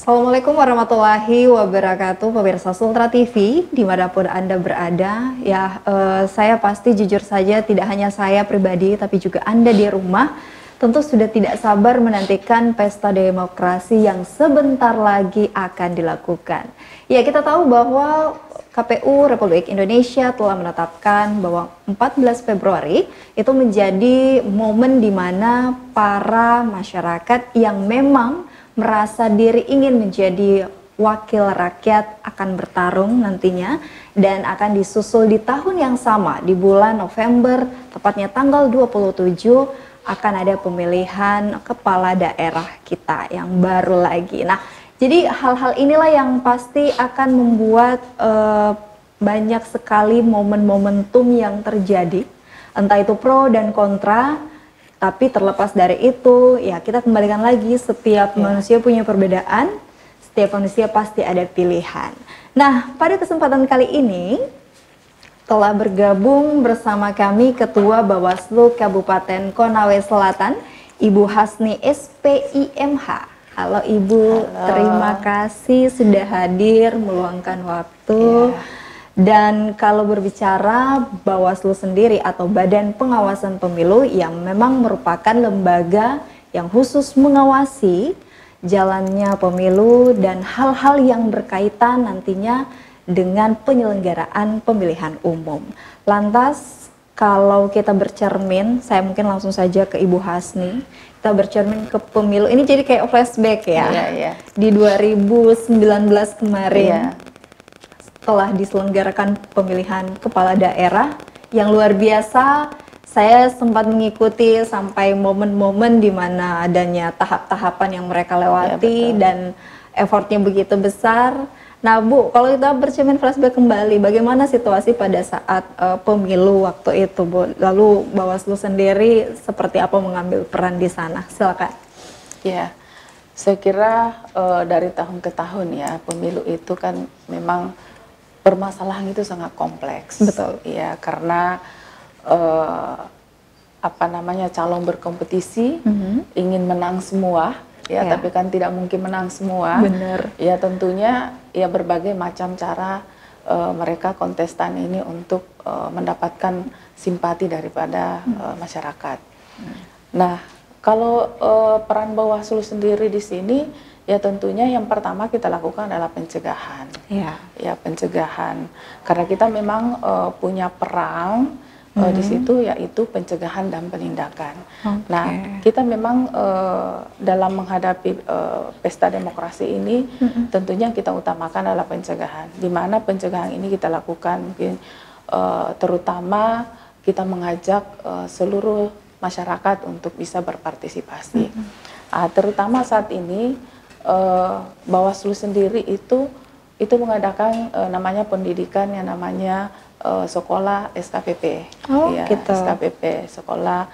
Assalamualaikum warahmatullahi wabarakatuh, pemirsa Sultra TV dimanapun Anda berada. Saya pasti jujur saja tidak hanya saya pribadi tapi juga Anda di rumah tentu sudah tidak sabar menantikan pesta demokrasi yang sebentar lagi akan dilakukan. Ya, kita tahu bahwa KPU Republik Indonesia telah menetapkan bahwa 14 Februari itu menjadi momen di mana para masyarakat yang memang merasa diri ingin menjadi wakil rakyat akan bertarung nantinya dan akan disusul di tahun yang sama di bulan November, tepatnya tanggal 27 akan ada pemilihan kepala daerah kita yang baru lagi. Nah, jadi hal-hal inilah yang pasti akan membuat banyak sekali momen-momentum yang terjadi, entah itu pro dan kontra. Tapi terlepas dari itu, ya kita kembalikan lagi setiap manusia punya perbedaan, setiap manusia pasti ada pilihan. Nah, pada kesempatan kali ini telah bergabung bersama kami Ketua Bawaslu Kabupaten Konawe Selatan, Ibu Hasni SPIMH. Halo Ibu, halo. Terima kasih sudah hadir meluangkan waktu. Dan kalau berbicara Bawaslu sendiri atau Badan Pengawasan Pemilu yang memang merupakan lembaga yang khusus mengawasi jalannya pemilu dan hal-hal yang berkaitan nantinya dengan penyelenggaraan pemilihan umum. Lantas kalau kita bercermin, saya mungkin langsung saja ke Ibu Hasni, kita bercermin ke pemilu, ini jadi kayak flashback ya, di 2019 kemarin. Telah diselenggarakan pemilihan kepala daerah yang luar biasa. Saya sempat mengikuti sampai momen-momen di mana adanya tahap-tahapan yang mereka lewati dan effortnya begitu besar. Nah Bu, kalau kita bercermin flashback kembali, bagaimana situasi pada saat pemilu waktu itu Bu? Lalu Bawaslu sendiri seperti apa mengambil peran di sana? Silakan. Ya, saya kira dari tahun ke tahun ya pemilu itu kan memang permasalahan itu sangat kompleks. Betul. Ya, karena calon berkompetisi ingin menang semua, tapi kan tidak mungkin menang semua. Benar. Ya, tentunya ya berbagai macam cara mereka kontestan ini untuk mendapatkan simpati daripada masyarakat. Nah, kalau peran Bawaslu sendiri di sini, ya tentunya yang pertama kita lakukan adalah pencegahan. Ya, pencegahan. Karena kita memang punya peran di situ, yaitu pencegahan dan penindakan. Nah, kita memang dalam menghadapi pesta demokrasi ini, tentunya kita utamakan adalah pencegahan. Di mana pencegahan ini kita lakukan mungkin terutama kita mengajak seluruh masyarakat untuk bisa berpartisipasi. Terutama saat ini Bawaslu sendiri itu mengadakan namanya pendidikan yang namanya sekolah SKPP, gitu. SKPP, sekolah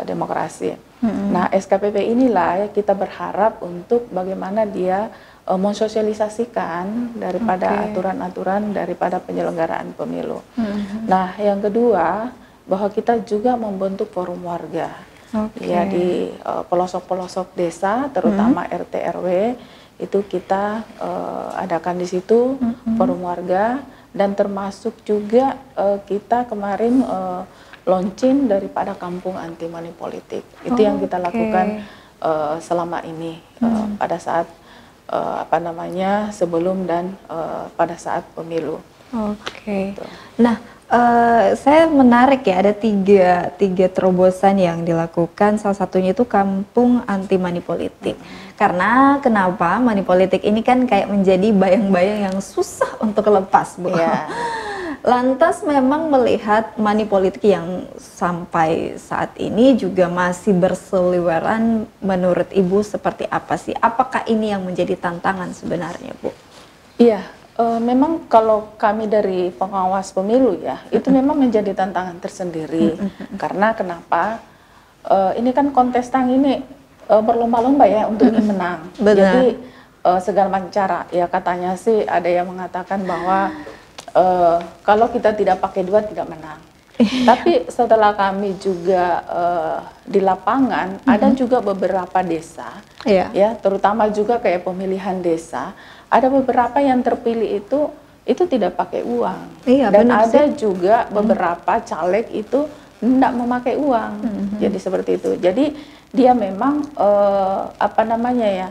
demokrasi. Nah, SKPP inilah kita berharap untuk bagaimana dia mensosialisasikan daripada aturan-aturan daripada penyelenggaraan pemilu. Nah, yang kedua bahwa kita juga membentuk forum warga. Ya, di pelosok-pelosok desa, terutama RT RW itu kita adakan di situ forum warga, dan termasuk juga kita kemarin launching daripada kampung anti money politik. Itu yang kita lakukan selama ini pada saat sebelum dan pada saat pemilu. Gitu. Nah, saya menarik ya, ada tiga terobosan yang dilakukan. Salah satunya itu kampung anti money politik. Karena kenapa money politik ini kan kayak menjadi bayang-bayang yang susah untuk lepas, Bu. Lantas memang melihat money politik yang sampai saat ini juga masih berseliweran, menurut Ibu seperti apa sih? Apakah ini yang menjadi tantangan sebenarnya, Bu? Iya. Memang kalau kami dari pengawas pemilu ya, itu memang menjadi tantangan tersendiri. Karena kenapa? Ini kan kontestan ini berlomba-lomba ya untuk ingin menang. Jadi segala macam cara, ya katanya sih ada yang mengatakan bahwa kalau kita tidak pakai duit tidak menang. Tapi setelah kami juga di lapangan, ada juga beberapa desa, ya, terutama juga kayak pemilihan desa, ada beberapa yang terpilih itu tidak pakai uang, dan ada juga beberapa caleg itu tidak memakai uang, jadi seperti itu. Jadi dia memang apa namanya ya,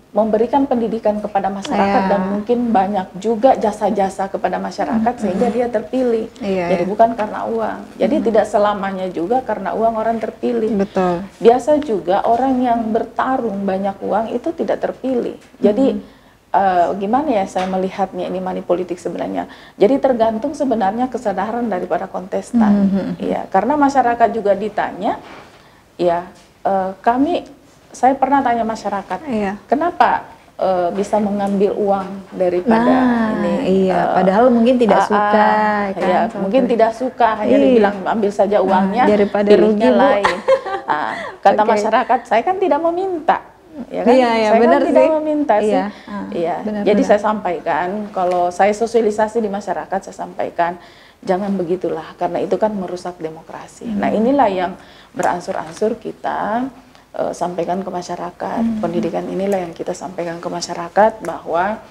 memberikan pendidikan kepada masyarakat dan mungkin banyak juga jasa-jasa kepada masyarakat sehingga dia terpilih. Jadi bukan karena uang. Jadi tidak selamanya juga karena uang orang terpilih. Betul. Biasa juga orang yang bertarung banyak uang itu tidak terpilih. Jadi gimana ya saya melihatnya ini money politik sebenarnya. Jadi tergantung sebenarnya kesadaran daripada kontestan. Ya, karena masyarakat juga ditanya, ya saya pernah tanya masyarakat, kenapa bisa mengambil uang daripada ini? Padahal mungkin tidak suka, kan? Ya, mungkin tidak suka, hanya dibilang ambil saja uangnya, daripada rugi lain. Kata masyarakat, saya kan tidak meminta, ya kan? Saya benar kan tidak meminta sih. Jadi saya sampaikan, kalau saya sosialisasi di masyarakat, saya sampaikan, jangan begitulah, karena itu kan merusak demokrasi. Nah, inilah yang beransur-ansur kita sampaikan ke masyarakat. Pendidikan inilah yang kita sampaikan ke masyarakat, bahwa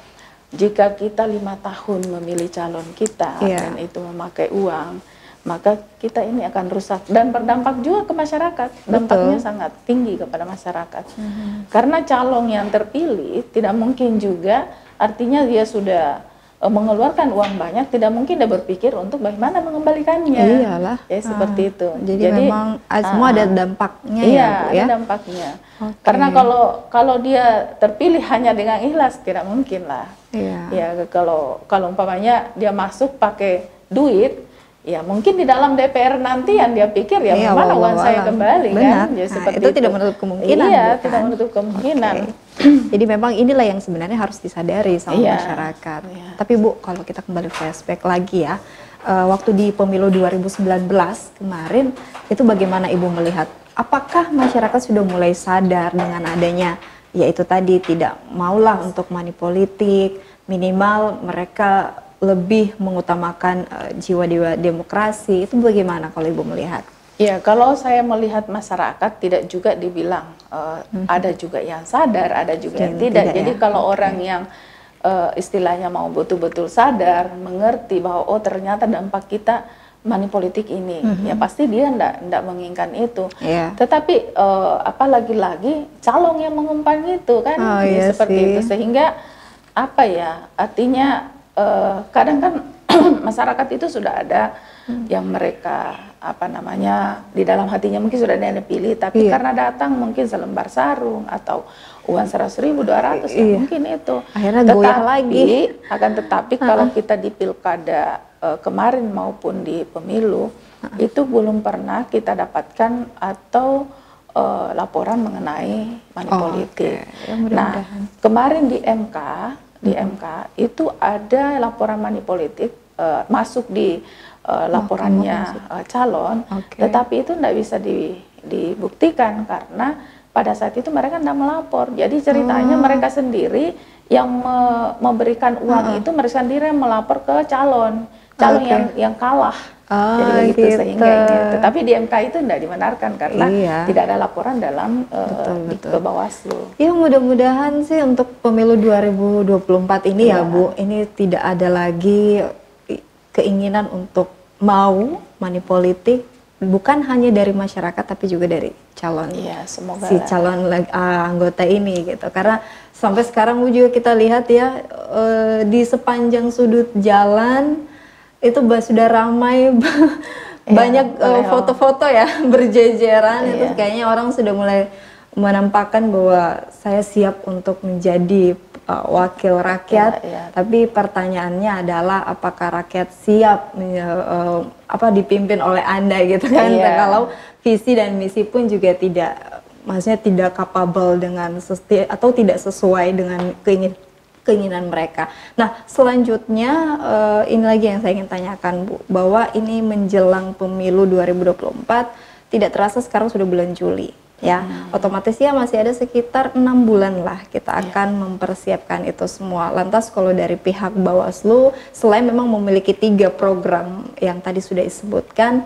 jika kita 5 tahun memilih calon kita dan itu memakai uang, maka kita ini akan rusak dan berdampak juga ke masyarakat. Dampaknya sangat tinggi kepada masyarakat. Karena calon yang terpilih tidak mungkin juga, artinya dia sudah mengeluarkan uang banyak, tidak mungkin dia berpikir untuk bagaimana mengembalikannya. Iyalah. Ya seperti itu. Jadi memang semua ada dampaknya ada dampaknya. Karena kalau dia terpilih hanya dengan ikhlas, tidak mungkin lah. Ya kalau umpamanya dia masuk pakai duit, ya mungkin di dalam DPR nanti yang dia pikir ya mana uang saya kembali, kan? Ya, seperti itu tidak menutup kemungkinan. Tidak menutup kemungkinan. Jadi memang inilah yang sebenarnya harus disadari sama masyarakat. Tapi Bu, kalau kita kembali flashback lagi ya, waktu di pemilu 2019 kemarin, itu bagaimana Ibu melihat? Apakah masyarakat sudah mulai sadar dengan adanya, yaitu tadi tidak maulah untuk money politik, minimal mereka lebih mengutamakan jiwa-jiwa demokrasi, itu bagaimana kalau Ibu melihat? Ya, kalau saya melihat masyarakat tidak juga dibilang ada juga yang sadar, ada juga yang tidak. Jadi kalau orang yang istilahnya mau betul-betul sadar, mengerti bahwa oh ternyata dampak kita money politik ini, ya pasti dia enggak menginginkan itu. Tetapi lagi-lagi calon yang mengumpan itu kan, seperti itu, sehingga apa ya, artinya kadang kan masyarakat itu sudah ada yang mereka di dalam hatinya mungkin sudah ada yang dipilih, tapi karena datang mungkin selembar sarung atau uang 100.000, 200, mungkin itu. Akhirnya goyah lagi. Tetapi kalau kita di pilkada kemarin maupun di pemilu, itu belum pernah kita dapatkan atau laporan mengenai money politik. Nah, kemarin di MK itu ada laporan money politik masuk di laporannya calon, tetapi itu tidak bisa dibuktikan karena pada saat itu mereka tidak melapor. Jadi ceritanya mereka sendiri yang memberikan uang itu, mereka sendiri yang melapor ke calon yang kalah. Jadi begitu sehingga ini. Tetapi di MK itu tidak dibenarkan karena tidak ada laporan dalam ke Bawaslu. Ya mudah-mudahan sih untuk pemilu 2024 ini ya Bu, ini tidak ada lagi keinginan untuk mau money politik, bukan hanya dari masyarakat tapi juga dari calon calon anggota ini gitu. Karena sampai sekarang juga kita lihat ya di sepanjang sudut jalan itu sudah ramai banyak foto-foto ya berjejeran. Itu kayaknya orang sudah mulai menampakkan bahwa saya siap untuk menjadi wakil rakyat, tapi pertanyaannya adalah apakah rakyat siap dipimpin oleh Anda gitu kan? Kalau visi dan misi pun juga maksudnya tidak capable dengan atau tidak sesuai dengan keinginan mereka. Nah, selanjutnya ini lagi yang saya ingin tanyakan Bu, bahwa ini menjelang pemilu 2024, tidak terasa sekarang sudah bulan Juli. ya. Otomatis ya masih ada sekitar 6 bulan lah kita akan mempersiapkan itu semua. Lantas kalau dari pihak Bawaslu, selain memang memiliki 3 program yang tadi sudah disebutkan,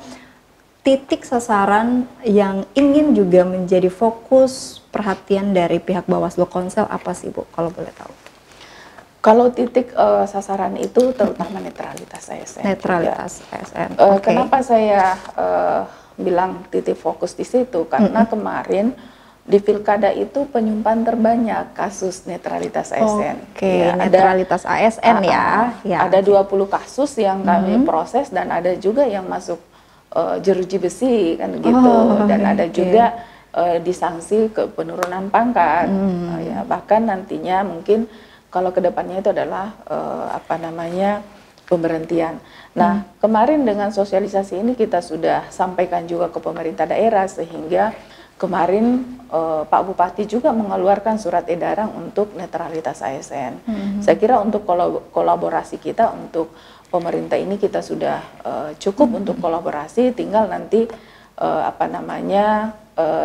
titik sasaran yang ingin juga menjadi fokus perhatian dari pihak Bawaslu Konsel apa sih Bu, kalau boleh tahu? Kalau titik sasaran itu terutama netralitas ASN. Netralitas ASN. Kenapa saya bilang titik fokus di situ? Karena kemarin di Pilkada itu penyumpahan terbanyak kasus netralitas ASN. Ya, netralitas ASN ya. Ada 20 kasus yang kami proses dan ada juga yang masuk jeruji besi kan gitu, dan ada juga disanksi ke penurunan pangkat. Ya, bahkan nantinya mungkin kalau kedepannya itu adalah pemberhentian. Nah, kemarin dengan sosialisasi ini kita sudah sampaikan juga ke pemerintah daerah, sehingga kemarin Pak Bupati juga mengeluarkan surat edaran untuk netralitas ASN. Saya kira untuk kolaborasi kita untuk pemerintah ini kita sudah cukup untuk kolaborasi, tinggal nanti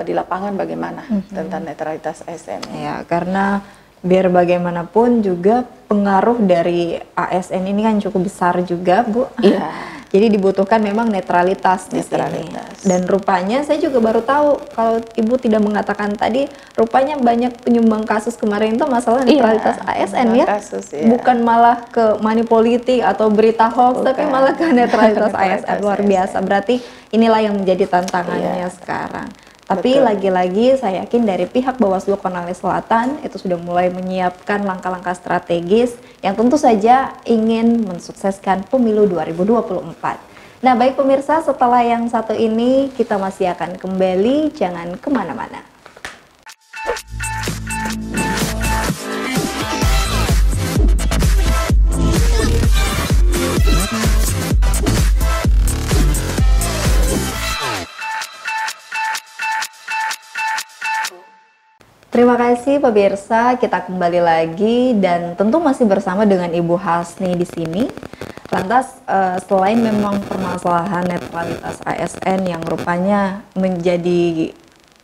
di lapangan bagaimana tentang netralitas ASN. Ya, karena biar bagaimanapun juga pengaruh dari ASN ini kan cukup besar juga, Bu. Iya. Jadi dibutuhkan memang netralitas di sini. Dan rupanya saya juga baru tahu, kalau Ibu tidak mengatakan tadi, rupanya banyak penyumbang kasus kemarin itu masalah netralitas ASN ya. Kasus, ya. Bukan malah ke money politik atau berita hoax, tapi malah ke netralitas ASN. Luar biasa. Berarti inilah yang menjadi tantangannya sekarang. Tapi lagi-lagi saya yakin dari pihak Bawaslu Konawe Selatan itu sudah mulai menyiapkan langkah-langkah strategis yang tentu saja ingin mensukseskan pemilu 2024. Nah baik pemirsa, setelah yang satu ini kita masih akan kembali, jangan kemana-mana. Terima kasih pemirsa, kita kembali lagi dan tentu masih bersama dengan Ibu Hasni di sini. Lantas selain memang permasalahan netralitas ASN yang rupanya menjadi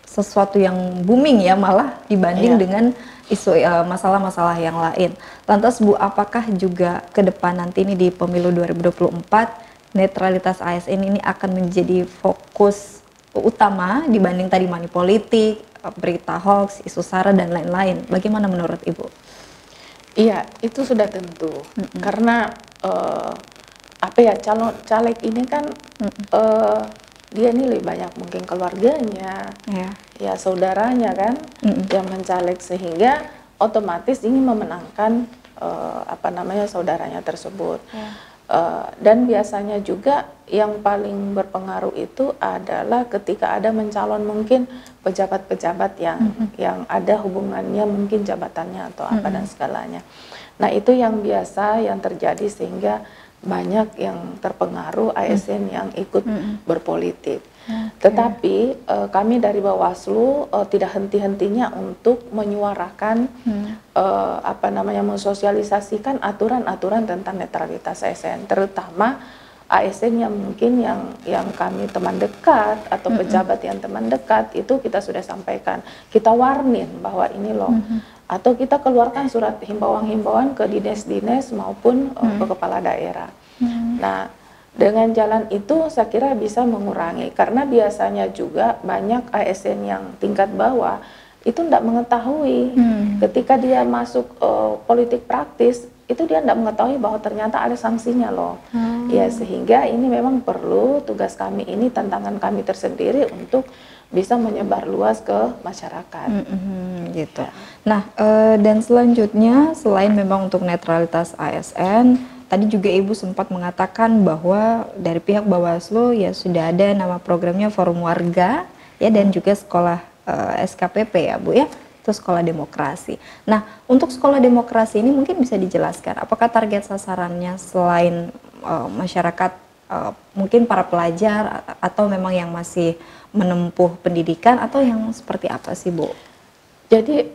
sesuatu yang booming ya malah dibanding dengan isu masalah-masalah yang lain. Lantas Bu, apakah juga ke depan nanti ini di pemilu 2024 netralitas ASN ini akan menjadi fokus utama dibanding tadi money politik, berita hoax, isu sara dan lain-lain? Bagaimana menurut Ibu? Iya, itu sudah tentu. Karena calon caleg ini kan dia ini lebih banyak mungkin keluarganya, ya saudaranya kan yang mencaleg, sehingga otomatis ingin memenangkan saudaranya tersebut. Dan biasanya juga yang paling berpengaruh itu adalah ketika ada mencalon mungkin pejabat-pejabat yang ada hubungannya mungkin jabatannya atau apa dan segalanya. Nah itu yang biasa yang terjadi, sehingga banyak yang terpengaruh ASN yang ikut berpolitik. Tetapi kami dari Bawaslu tidak henti-hentinya untuk menyuarakan mensosialisasikan aturan-aturan tentang netralitas ASN, terutama ASN yang mungkin yang kami teman dekat atau pejabat yang teman dekat itu kita sudah sampaikan, kita warning bahwa ini loh, atau kita keluarkan surat himbauan-himbauan ke dinas-dinas maupun ke kepala daerah. Nah dengan jalan itu saya kira bisa mengurangi, karena biasanya juga banyak ASN yang tingkat bawah itu tidak mengetahui ketika dia masuk politik praktis, itu dia tidak mengetahui bahwa ternyata ada sanksinya loh. Ya, sehingga ini memang perlu tugas kami ini, tantangan kami tersendiri untuk bisa menyebar luas ke masyarakat. Gitu. Nah, dan selanjutnya selain memang untuk netralitas ASN, tadi juga Ibu sempat mengatakan bahwa dari pihak Bawaslu ya sudah ada nama programnya Forum Warga ya, dan juga sekolah SKPP ya Bu ya, itu sekolah demokrasi. Nah untuk sekolah demokrasi ini mungkin bisa dijelaskan apakah target sasarannya selain masyarakat mungkin para pelajar atau memang yang masih menempuh pendidikan, atau yang seperti apa sih Bu? Jadi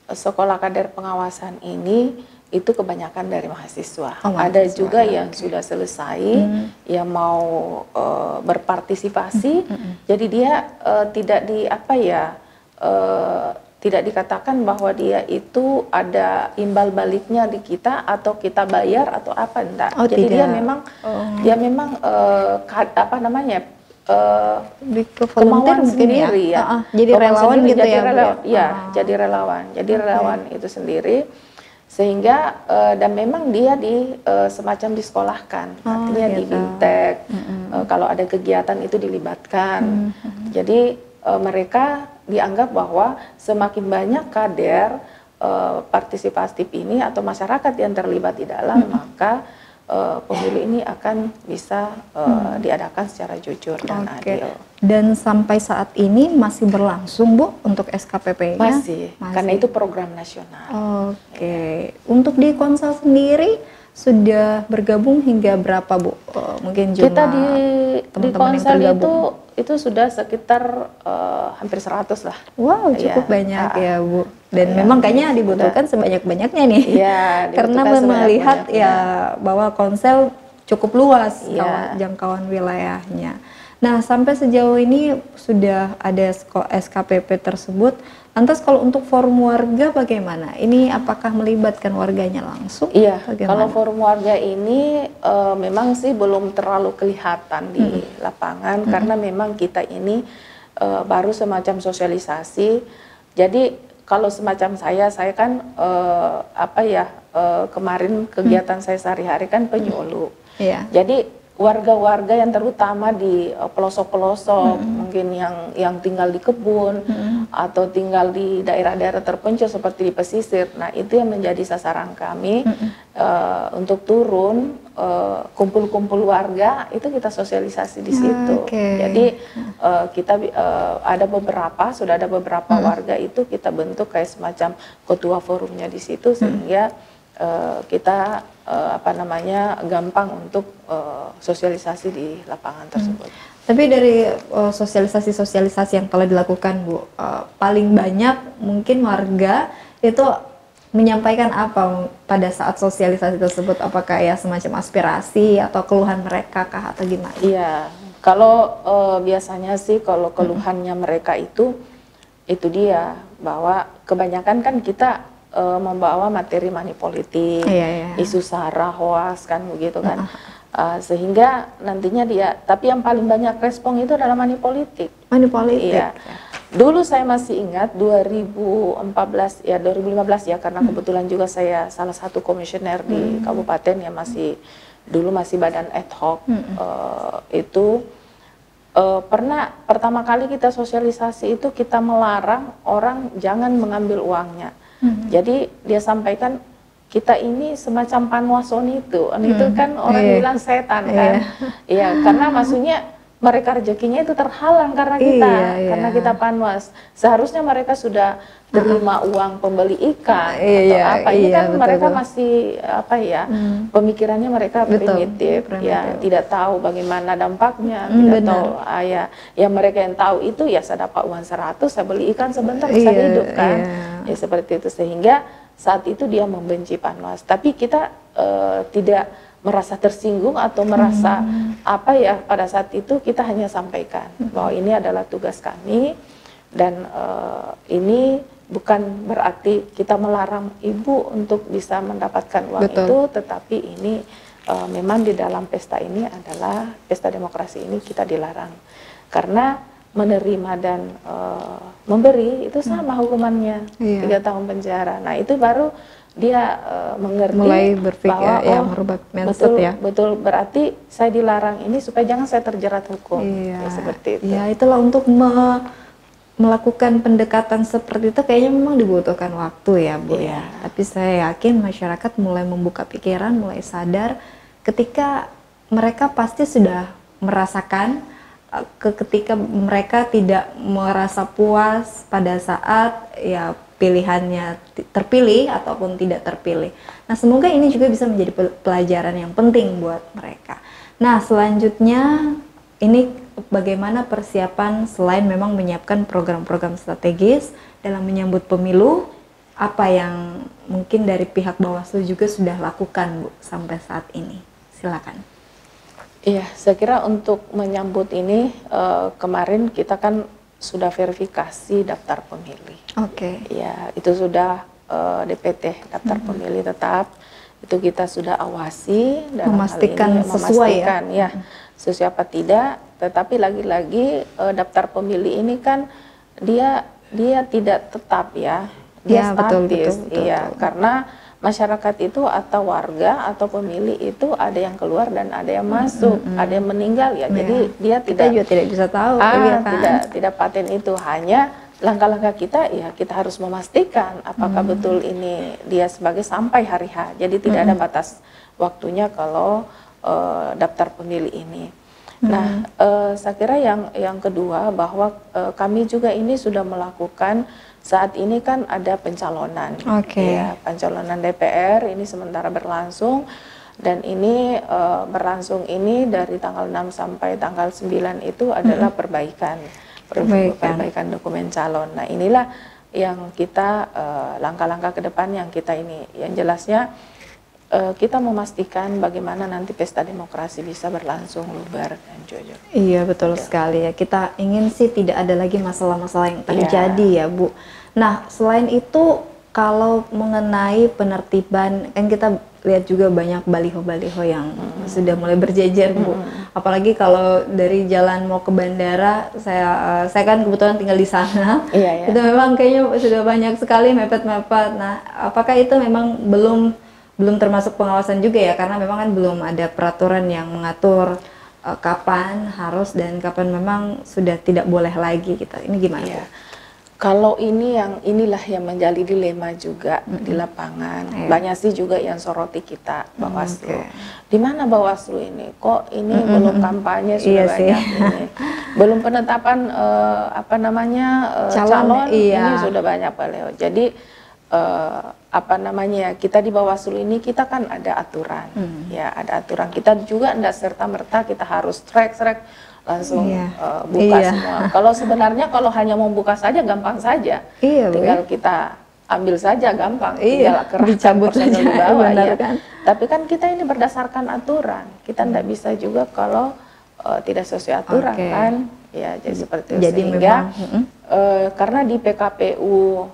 sekolah kader pengawasan ini itu kebanyakan dari mahasiswa. Oh, Ada mahasiswa, juga ya, yang oke. sudah selesai, yang mau berpartisipasi. Jadi dia tidak di apa ya, tidak dikatakan bahwa dia itu ada imbal baliknya di kita atau kita bayar atau apa, enggak. Oh, Jadi dia tidak. memang Oh. dia memang apa namanya, Lebih ke volunteer kemauan mungkin sendiri ya. Jadi Kemauan relawan sendiri, gitu jadi ya, Bu, ya? relawan, ya, Oh. jadi relawan. Jadi Oke. relawan itu sendiri, sehingga dan memang dia di semacam disekolahkan, Oh, artinya di gitu. Bintek. Kalau ada kegiatan itu dilibatkan. Jadi mereka dianggap bahwa semakin banyak kader partisipatif ini atau masyarakat yang terlibat di dalam, maka pemilu ini akan bisa diadakan secara jujur dan Oke. adil. Dan sampai saat ini masih berlangsung, Bu, untuk SKPP-nya? Masih, karena itu program nasional. Oke. Untuk di Konsel sendiri sudah bergabung hingga berapa, Bu? Mungkin jumlah Kita di teman-teman yang Konsel tergabung. itu sudah sekitar hampir 100 lah. Wow, cukup Iya, banyak ya, Bu. Dan iya, memang kayaknya sudah. dibutuhkan sebanyak-banyaknya nih. Iya, Karena dibutuhkan melihat sebanyak-banyaknya. ya bahwa Konsel cukup luas Iya. jangkauan wilayahnya. Nah, sampai sejauh ini sudah ada SKPP tersebut. Lantas kalau untuk forum warga bagaimana? Ini apakah melibatkan warganya langsung? Iya, Bagaimana? kalau forum warga ini memang sih belum terlalu kelihatan di lapangan karena memang kita ini baru semacam sosialisasi. Jadi kalau semacam saya kan kemarin kegiatan saya sehari-hari kan penyuluh. Iya. Jadi warga-warga yang terutama di pelosok-pelosok, mungkin yang tinggal di kebun atau tinggal di daerah-daerah terpencil seperti di pesisir. Nah, itu yang menjadi sasaran kami untuk turun kumpul-kumpul warga, itu kita sosialisasi di situ. Oke. Jadi kita sudah ada beberapa warga itu kita bentuk kayak semacam ketua forumnya di situ sehingga kita gampang untuk sosialisasi di lapangan tersebut. Tapi dari sosialisasi yang telah dilakukan, Bu, paling banyak mungkin warga itu menyampaikan apa pada saat sosialisasi tersebut? Apakah ya semacam aspirasi atau keluhan mereka kah atau gimana? Iya, kalau biasanya sih kalau keluhannya mereka itu dia bahwa kebanyakan kan kita membawa materi money politik, isu sara, hoax kan begitu kan, sehingga nantinya tapi yang paling banyak respon itu adalah money politik. Money politik. Iya. Dulu saya masih ingat 2015 ya karena kebetulan juga saya salah satu komisioner di kabupaten yang dulu masih badan ad hoc itu. Pertama kali kita sosialisasi itu kita melarang orang jangan mengambil uangnya. Jadi dia sampaikan kita ini semacam panwason itu kan orang bilang setan kan, iya karena maksudnya mereka rezekinya itu terhalang karena kita panwas. Seharusnya mereka sudah terima uang pembeli ikan atau apa. Ini kan betul, mereka masih pemikirannya mereka primitif, ya tidak tahu bagaimana dampaknya, tidak tahu ya mereka yang tahu itu ya saya dapat uang 100, saya beli ikan sebentar bisa hidup kan. Ya seperti itu sehingga saat itu dia membenci panwas. Tapi kita tidak merasa tersinggung atau merasa pada saat itu kita hanya sampaikan bahwa ini adalah tugas kami dan ini bukan berarti kita melarang ibu untuk bisa mendapatkan uang itu, tetapi ini memang di dalam pesta ini adalah pesta demokrasi ini kita dilarang karena menerima dan memberi itu sama hukumannya 3 tahun penjara. Nah itu baru dia mengerti mulai berpikir bahwa merubah mindset betul berarti saya dilarang ini supaya jangan saya terjerat hukum. Ya, seperti itu. Ya itulah untuk melakukan pendekatan seperti itu kayaknya memang dibutuhkan waktu ya, Bu ya. Tapi saya yakin masyarakat mulai membuka pikiran, mulai sadar ketika mereka pasti sudah merasakan ketika mereka tidak merasa puas pada saat ya pilihannya terpilih ataupun tidak terpilih. Nah, semoga ini juga bisa menjadi pelajaran yang penting buat mereka. Nah, selanjutnya ini bagaimana persiapan selain memang menyiapkan program-program strategis dalam menyambut pemilu, apa yang mungkin dari pihak Bawaslu juga sudah lakukan, Bu, sampai saat ini? Silakan. Iya, saya kira untuk menyambut ini kemarin kita kan sudah verifikasi daftar pemilih. Oke. Ya, itu sudah DPT, daftar pemilih tetap. Itu kita sudah awasi dan memastikan sesuai ya, sesuai apa tidak. Tetapi lagi-lagi daftar pemilih ini kan dia tidak tetap ya, dia statis, betul. Karena masyarakat itu atau warga atau pemilih itu ada yang keluar dan ada yang masuk, ada yang meninggal ya. Jadi dia kita juga tidak bisa tahu, tidak paten itu. Hanya langkah-langkah kita ya kita harus memastikan apakah betul ini dia sebagai sampai hari H. Jadi tidak ada batas waktunya kalau daftar pemilih ini. Nah, saya kira yang kedua bahwa kami juga ini sudah melakukan saat ini kan ada pencalonan, ya, pencalonan DPR ini sementara berlangsung dan ini berlangsung ini dari tanggal 6 sampai tanggal 9 itu adalah perbaikan dokumen calon. Nah, inilah yang kita langkah-langkah ke depan yang kita ini, yang jelasnya kita memastikan bagaimana nanti pesta demokrasi bisa berlangsung luber dan jujur. Iya, betul sekali ya. Kita ingin sih tidak ada lagi masalah-masalah yang terjadi ya, Bu. Nah, selain itu kalau mengenai penertiban, kan kita lihat juga banyak baliho-baliho yang sudah mulai berjejer, Bu. Apalagi kalau dari jalan mau ke bandara, saya kan kebetulan tinggal di sana. Itu memang kayaknya sudah banyak sekali mepet-mepet. Nah, apakah itu memang belum termasuk pengawasan juga ya, karena memang kan belum ada peraturan yang mengatur kapan harus dan kapan memang sudah tidak boleh lagi gitu. Ini gimana? Bu? Kalau inilah yang menjadi dilema juga di lapangan. Banyak sih juga yang soroti kita Bawaslu. Di mana Bawaslu ini? Kok ini belum kampanye sudah banyak ini. Belum penetapan calon ini sudah banyak beliau. Jadi kita di Bawaslu ini kita kan ada aturan, ya ada aturan. Kita juga tidak serta merta kita harus track langsung buka semua. Kalau sebenarnya kalau hanya mau buka saja gampang saja, tinggal kita ambil saja gampang, tinggal kerahkan personel di bawah ya. Kan? Tapi kan kita ini berdasarkan aturan, kita tidak bisa juga kalau tidak sesuai aturan kan, ya jadi seperti itu. Sehingga karena di PKPU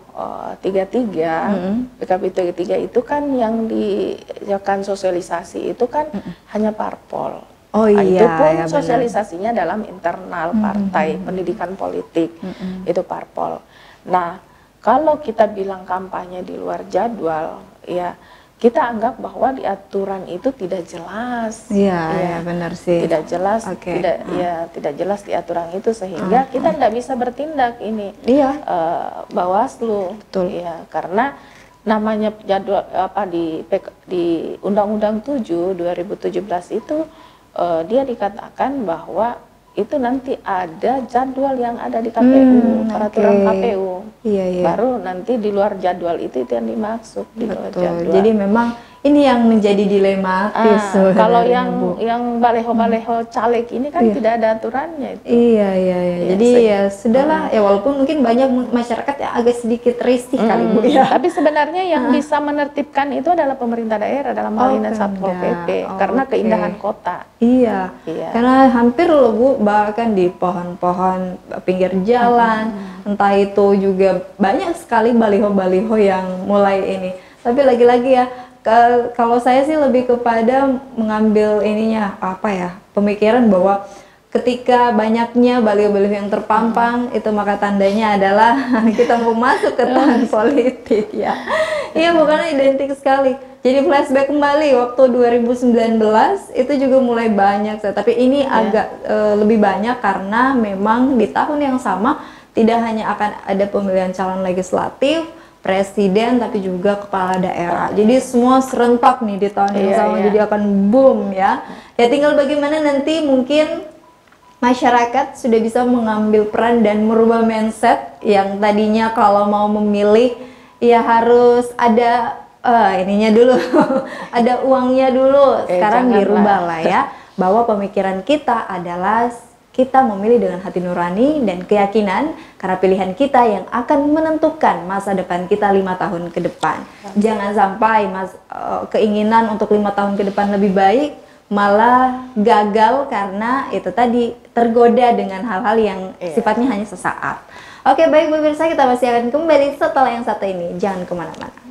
33, PKPU 33 itu kan yang diakan sosialisasi itu kan hanya parpol. Itu pun sosialisasinya dalam internal partai, pendidikan politik, itu parpol. Nah, kalau kita bilang kampanye di luar jadwal, ya kita anggap bahwa di aturan itu tidak jelas. Iya, benar sih. Tidak jelas, tidak jelas di aturan itu sehingga kita tidak bisa bertindak ini. Bawaslu, karena namanya jadwal di Undang-Undang 7 2017 itu dia dikatakan bahwa itu nanti ada jadwal yang ada di KPU, peraturan KPU. Baru nanti di luar jadwal itu yang dimaksud di luar jadwal. Jadi memang ini yang menjadi dilematis. Kalau yang baleho-baleho caleg ini kan tidak ada aturannya itu. Jadi ya sudahlah ya, walaupun mungkin banyak masyarakat yang agak sedikit risih kali Bu ya. Tapi sebenarnya yang bisa menertibkan itu adalah pemerintah daerah dalam hal ini Satpol PP karena keindahan kota. Karena hampir loh Bu, bahkan di pohon-pohon pinggir jalan, entah itu juga banyak sekali baliho-baliho yang mulai ini. Tapi lagi-lagi ya, kalau saya sih lebih kepada mengambil pemikiran bahwa ketika banyaknya baliho-baliho yang terpampang itu maka tandanya adalah kita mau masuk ke tahun politik ya. Iya, bukannya identik sekali. Jadi flashback kembali waktu 2019 itu juga mulai banyak, tapi ini agak lebih banyak karena memang di tahun yang sama tidak hanya akan ada pemilihan calon legislatif, presiden, tapi juga kepala daerah. Jadi semua serentak nih di tahun yang sama, jadi akan boom ya. Ya tinggal bagaimana nanti mungkin masyarakat sudah bisa mengambil peran dan merubah mindset yang tadinya kalau mau memilih ya harus ada ininya dulu, ada uangnya dulu. Sekarang dirubah lah ya, bahwa pemikiran kita adalah kita memilih dengan hati nurani dan keyakinan karena pilihan kita yang akan menentukan masa depan kita 5 tahun ke depan. Jangan sampai keinginan untuk 5 tahun ke depan lebih baik malah gagal karena itu tadi tergoda dengan hal-hal yang sifatnya hanya sesaat. Oke, baik pemirsa, kita masih akan kembali setelah yang satu ini. Jangan kemana-mana.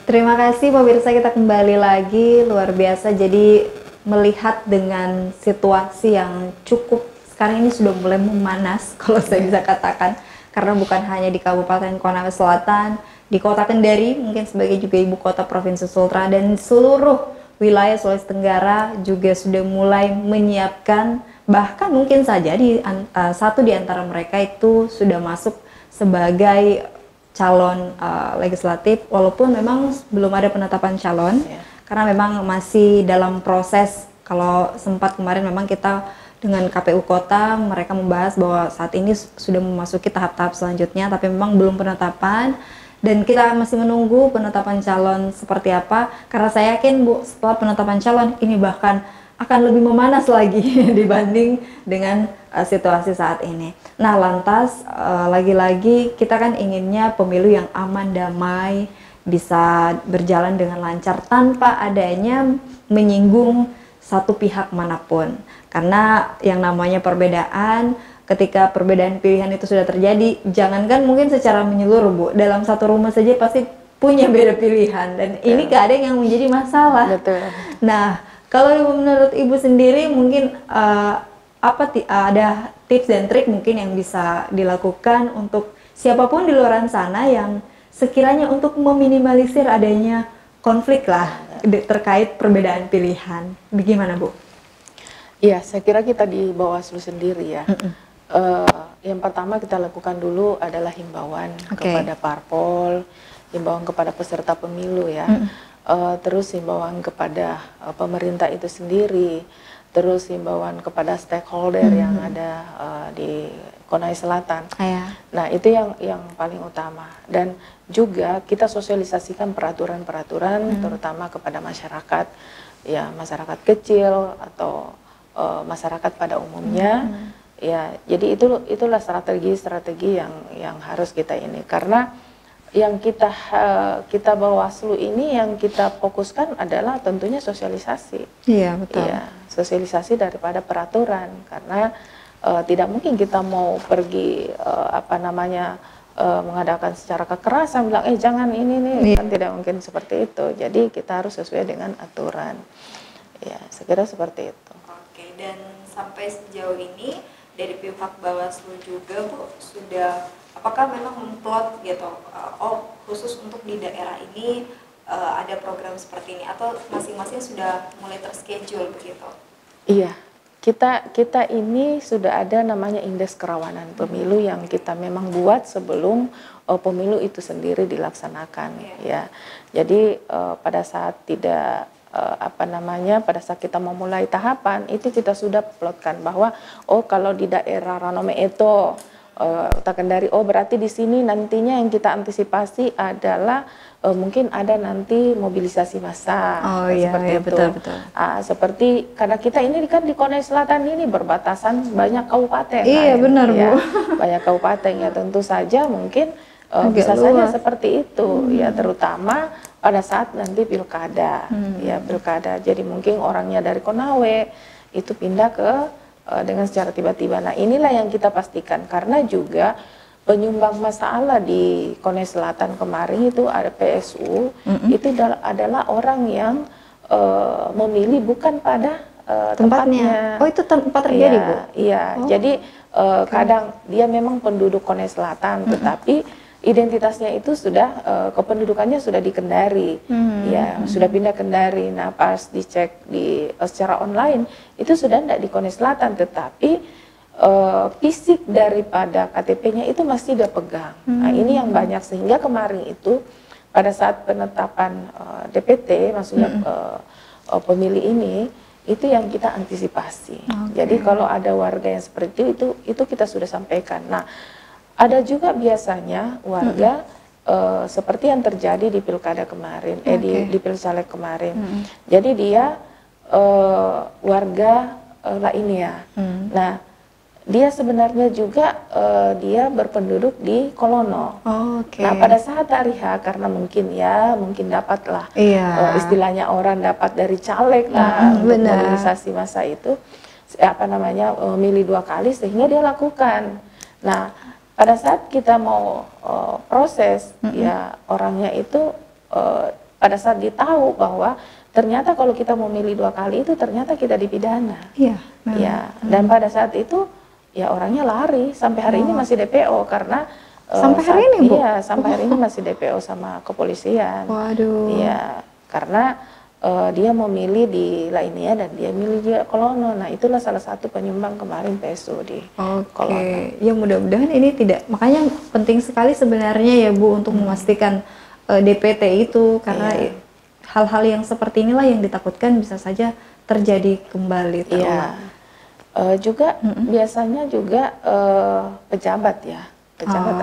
Terima kasih pemirsa, kita kembali lagi, luar biasa. Jadi melihat dengan situasi yang cukup sekarang ini sudah mulai memanas kalau saya bisa katakan, karena bukan hanya di Kabupaten Konawe Selatan, di Kota Kendari mungkin sebagai juga ibu kota Provinsi Sultra, dan seluruh wilayah Sulawesi Tenggara juga sudah mulai menyiapkan, bahkan mungkin saja satu di antara mereka itu sudah masuk sebagai calon legislatif, walaupun memang belum ada penetapan calon, karena memang masih dalam proses. Kalau sempat kemarin memang kita dengan KPU Kota, mereka membahas bahwa saat ini sudah memasuki tahap-tahap selanjutnya, tapi memang belum penetapan, dan kita masih menunggu penetapan calon seperti apa, karena saya yakin Bu, setelah penetapan calon ini bahkan akan lebih memanas lagi dibanding dengan situasi saat ini. Nah, lantas lagi-lagi kita kan inginnya pemilu yang aman, damai, bisa berjalan dengan lancar tanpa adanya menyinggung satu pihak manapun. Karena yang namanya perbedaan, ketika perbedaan pilihan itu sudah terjadi, jangankan mungkin secara menyeluruh Bu, dalam satu rumah saja pasti punya beda pilihan, dan ini kadang yang menjadi masalah. Betul. Nah, kalau menurut Ibu sendiri mungkin ada tips dan trik mungkin yang bisa dilakukan untuk siapapun di luar sana yang sekiranya untuk meminimalisir adanya konflik lah terkait perbedaan pilihan. Bagaimana Bu? Iya, saya kira kita di Bawaslu sendiri ya. Yang pertama kita lakukan dulu adalah himbauan kepada parpol, himbauan kepada peserta pemilu ya. Terus himbauan kepada pemerintah itu sendiri, terus himbauan kepada stakeholder yang ada di Konawe Selatan. Nah, itu yang paling utama. Dan juga kita sosialisasikan peraturan-peraturan terutama kepada masyarakat, ya masyarakat kecil atau masyarakat pada umumnya. Ya, jadi itulah strategi yang harus kita ini, karena yang kita Bawaslu ini yang kita fokuskan adalah tentunya sosialisasi. Iya, betul. Ya, sosialisasi daripada peraturan, karena tidak mungkin kita mau pergi mengadakan secara kekerasan, bilang jangan ini nih, kan tidak mungkin seperti itu. Jadi kita harus sesuai dengan aturan. Ya, sekira seperti itu. Oke, dan sampai sejauh ini dari pihak Bawaslu juga Bu sudah, apakah memang memplot gitu, khusus untuk di daerah ini ada program seperti ini, atau masing-masing sudah mulai terschedule begitu? Iya, kita ini sudah ada namanya indeks kerawanan pemilu yang kita memang buat sebelum pemilu itu sendiri dilaksanakan. Ya, jadi pada saat pada saat kita memulai tahapan itu kita sudah plotkan bahwa kalau di daerah Ranome itu Kota Kendari, berarti di sini nantinya yang kita antisipasi adalah mungkin ada nanti mobilisasi massa. Seperti itu. Betul. Seperti karena kita ini kan di Konawe Selatan ini berbatasan banyak kabupaten. Iya, benar Bu. Banyak kabupaten ya, tentu saja mungkin bisa saja seperti itu ya, terutama pada saat nanti pilkada. Ya, pilkada. Jadi mungkin orangnya dari Konawe itu pindah ke dengan secara tiba-tiba. Nah, inilah yang kita pastikan, karena juga penyumbang masalah di Konawe Selatan kemarin itu ada PSU, itu adalah orang yang memilih bukan pada tempatnya. Oh, itu tempat terjadi Bu? Iya, jadi kadang dia memang penduduk Konawe Selatan, tetapi identitasnya itu sudah kependudukannya sudah di Kendari, ya sudah pindah Kendari. Nah, pas dicek secara online itu sudah tidak di Konawe Selatan, tetapi fisik daripada KTP-nya itu masih dia pegang. Nah, ini yang banyak, sehingga kemarin itu pada saat penetapan DPT, maksudnya pemilih ini itu yang kita antisipasi. Jadi kalau ada warga yang seperti itu kita sudah sampaikan. Nah, ada juga biasanya warga seperti yang terjadi di pilkada kemarin, di pilcaleg kemarin. Jadi dia warga lainnya. Nah, dia sebenarnya juga dia berpenduduk di Kolono. Nah, pada saat hari H, karena mungkin dapatlah istilahnya orang dapat dari caleg lah untuk mobilisasi massa itu, milih 2 kali sehingga dia lakukan. Nah, pada saat kita mau proses, ya orangnya itu pada saat ditahu bahwa ternyata kalau kita mau milih 2 kali itu ternyata kita dipidana. Ya, dan pada saat itu ya orangnya lari, sampai hari ini masih DPO karena sampai hari ini, Bu? Iya, sampai hari ini masih DPO sama kepolisian. Waduh. Iya, karena dia mau milih di lainnya dan dia milih di Kolono. Nah, itulah salah satu penyumbang kemarin PSU di Kolono. Ya mudah-mudahan ini tidak, makanya penting sekali sebenarnya ya Bu untuk memastikan DPT itu, karena hal-hal yang seperti inilah yang ditakutkan bisa saja terjadi kembali terulang. Juga biasanya juga pejabat ya,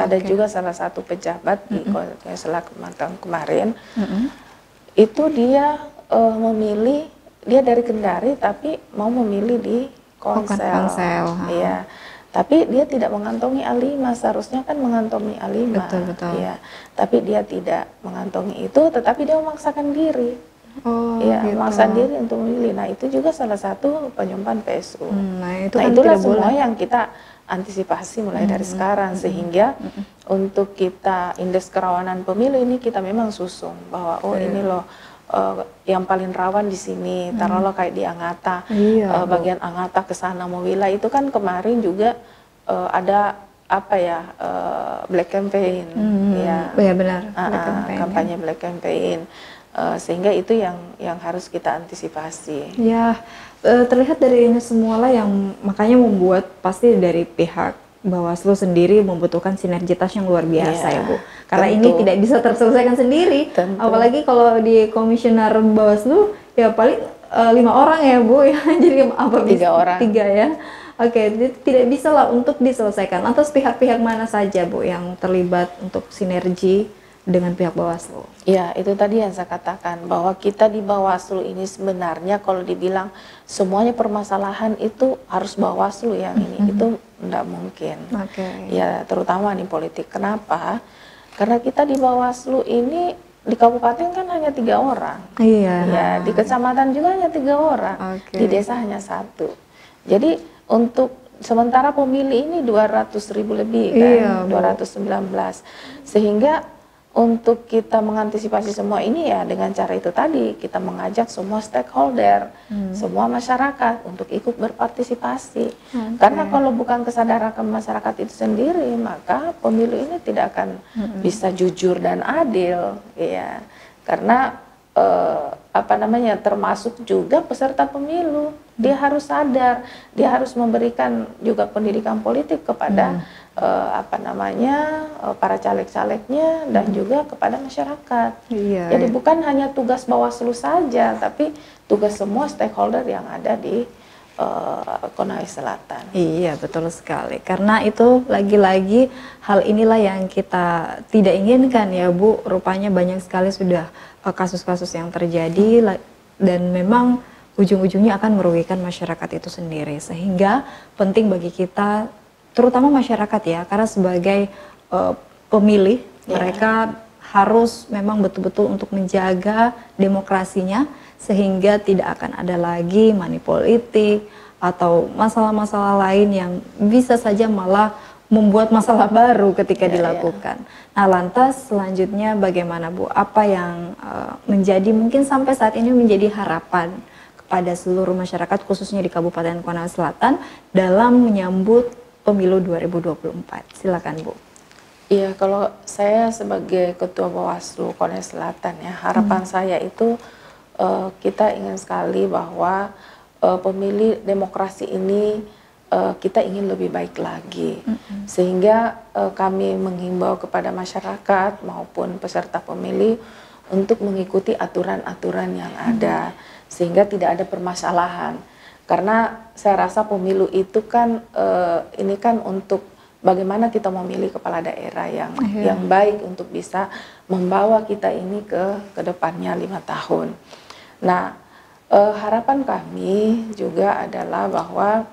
ada juga salah satu pejabat di Konsel kemarin, itu dia memilih, dia dari Kendari tapi mau memilih di Konsel. Iya, tapi dia tidak mengantongi A5, seharusnya kan mengantongi A5. Betul. Iya, tapi dia tidak mengantongi itu, tetapi dia memaksakan diri. Memaksakan diri untuk memilih. Nah, itu juga salah satu penyumbang PSU. Nah, itulah semua yang kita antisipasi mulai dari sekarang, sehingga untuk kita indeks kerawanan pemilu ini kita memang susun bahwa ini loh yang paling rawan di sini. Taruhlah kayak di Anggata, bagian Anggata ke sana Mowila itu kan kemarin juga ada black campaign, benar, kampanye black campaign. Sehingga itu yang harus kita antisipasi. Ya, terlihat dari ini semua lah yang makanya membuat pasti dari pihak Bawaslu sendiri membutuhkan sinergitas yang luar biasa ya Bu. Karena ini tidak bisa terselesaikan sendiri. Apalagi kalau di komisioner Bawaslu ya paling 5 orang ya Bu ya. Jadi apa 3 orang. 3 ya. Tidak bisa lah untuk diselesaikan. Lantas pihak-pihak mana saja Bu yang terlibat untuk sinergi dengan pihak Bawaslu? Ya, itu tadi yang saya katakan, bahwa kita di Bawaslu ini sebenarnya kalau dibilang semuanya permasalahan itu harus Bawaslu yang ini, itu tidak mungkin. Ya, terutama di politik. Kenapa? Karena kita di Bawaslu ini di kabupaten kan hanya 3 orang. Ya, di kecamatan juga hanya 3 orang. Di desa hanya 1. Jadi untuk sementara pemilih ini 200.000 lebih kan, 219. Sehingga untuk kita mengantisipasi semua ini ya dengan cara itu tadi, kita mengajak semua stakeholder, semua masyarakat untuk ikut berpartisipasi. Karena kalau bukan kesadaran masyarakat itu sendiri, maka pemilu ini tidak akan bisa jujur dan adil, ya. Karena termasuk juga peserta pemilu, dia harus sadar, dia harus memberikan juga pendidikan politik kepada para caleg-calegnya dan juga kepada masyarakat. Jadi bukan hanya tugas Bawaslu saja, tapi tugas semua stakeholder yang ada di Konawe Selatan. Iya, betul sekali. Karena itu lagi-lagi hal inilah yang kita tidak inginkan ya Bu. Rupanya banyak sekali sudah kasus-kasus yang terjadi dan memang ujung-ujungnya akan merugikan masyarakat itu sendiri. Sehingga penting bagi kita, terutama masyarakat ya, karena sebagai pemilih, mereka harus memang betul-betul untuk menjaga demokrasinya, sehingga tidak akan ada lagi money politik atau masalah-masalah lain yang bisa saja malah membuat masalah baru ketika dilakukan. Nah, lantas selanjutnya bagaimana Bu? Apa yang menjadi mungkin sampai saat ini menjadi harapan kepada seluruh masyarakat khususnya di Kabupaten Konawe Selatan dalam menyambut pemilu 2024? Silakan Bu. Iya, kalau saya sebagai Ketua Bawaslu Konawe Selatan ya, harapan saya itu kita ingin sekali bahwa pemilih demokrasi ini kita ingin lebih baik lagi, sehingga kami menghimbau kepada masyarakat maupun peserta pemilih untuk mengikuti aturan-aturan yang ada, sehingga tidak ada permasalahan. Karena saya rasa pemilu itu kan ini kan untuk bagaimana kita memilih kepala daerah yang baik untuk bisa membawa kita ini ke depannya 5 tahun. Nah, harapan kami juga adalah bahwa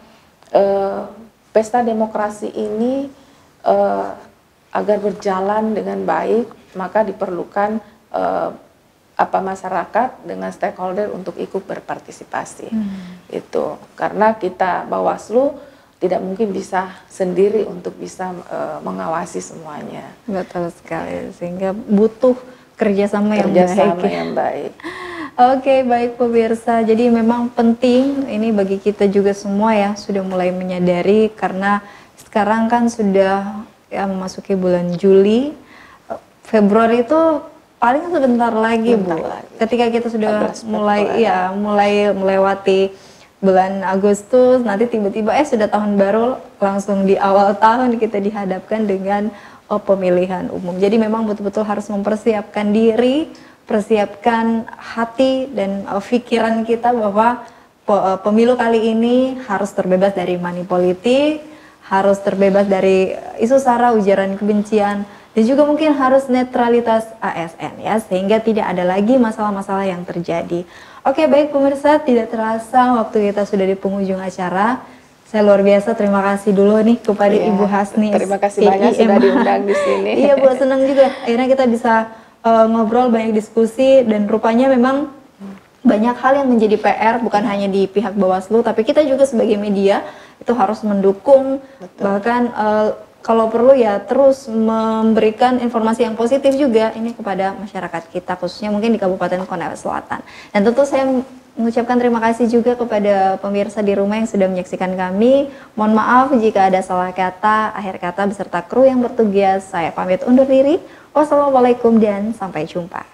pesta demokrasi ini agar berjalan dengan baik, maka diperlukan masyarakat dengan stakeholder untuk ikut berpartisipasi. Itu karena kita Bawaslu tidak mungkin bisa sendiri untuk bisa mengawasi semuanya. Betul sekali, sehingga butuh kerjasama yang baik. Yang baik. Oke, baik pemirsa. Jadi memang penting ini bagi kita juga semua ya, sudah mulai menyadari karena sekarang kan sudah ya memasuki bulan Juli, Februari itu paling sebentar lagi, Bu. Ketika kita sudah mulai melewati bulan Agustus, nanti tiba-tiba sudah tahun baru, langsung di awal tahun kita dihadapkan dengan pemilihan umum. Jadi memang betul-betul harus mempersiapkan diri, persiapkan hati dan pikiran kita bahwa pemilu kali ini harus terbebas dari money politik, harus terbebas dari isu sara, ujaran kebencian, dan juga mungkin harus netralitas ASN ya, sehingga tidak ada lagi masalah-masalah yang terjadi. Oke, baik pemirsa, tidak terasa waktu kita sudah di penghujung acara. Saya luar biasa terima kasih dulu nih kepada Ibu Hasni. Terima kasih banyak sudah diundang di sini. Iya Bu, senang juga. Akhirnya kita bisa ngobrol, banyak diskusi, dan rupanya memang banyak hal yang menjadi PR bukan hanya di pihak Bawaslu, tapi kita juga sebagai media itu harus mendukung. Betul. Bahkan kalau perlu ya terus memberikan informasi yang positif juga ini kepada masyarakat kita, khususnya mungkin di Kabupaten Konawe Selatan. Dan tentu saya mengucapkan terima kasih juga kepada pemirsa di rumah yang sudah menyaksikan kami. Mohon maaf jika ada salah kata, akhir kata beserta kru yang bertugas. Saya pamit undur diri. Wassalamualaikum dan sampai jumpa.